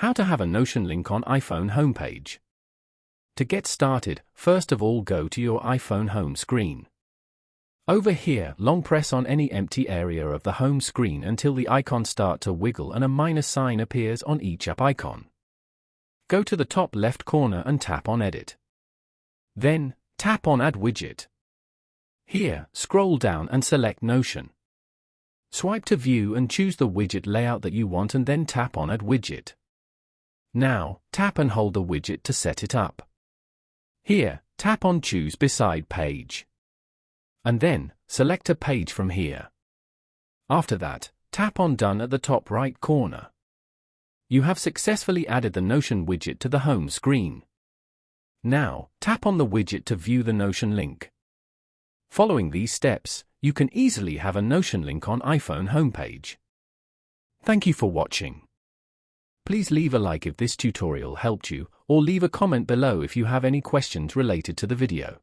How to have a Notion link on iPhone homepage. To get started, first of all go to your iPhone home screen. Over here, long press on any empty area of the home screen until the icons start to wiggle and a minus sign appears on each app icon. Go to the top left corner and tap on Edit. Then, tap on Add Widget. Here, scroll down and select Notion. Swipe to view and choose the widget layout that you want and then tap on Add Widget. Now, tap and hold the widget to set it up. Here, tap on Choose Beside Page. And then, select a page from here. After that, tap on Done at the top right corner. You have successfully added the Notion widget to the home screen. Now, tap on the widget to view the Notion link. Following these steps, you can easily have a Notion link on iPhone homepage. Thank you for watching. Please leave a like if this tutorial helped you, or leave a comment below if you have any questions related to the video.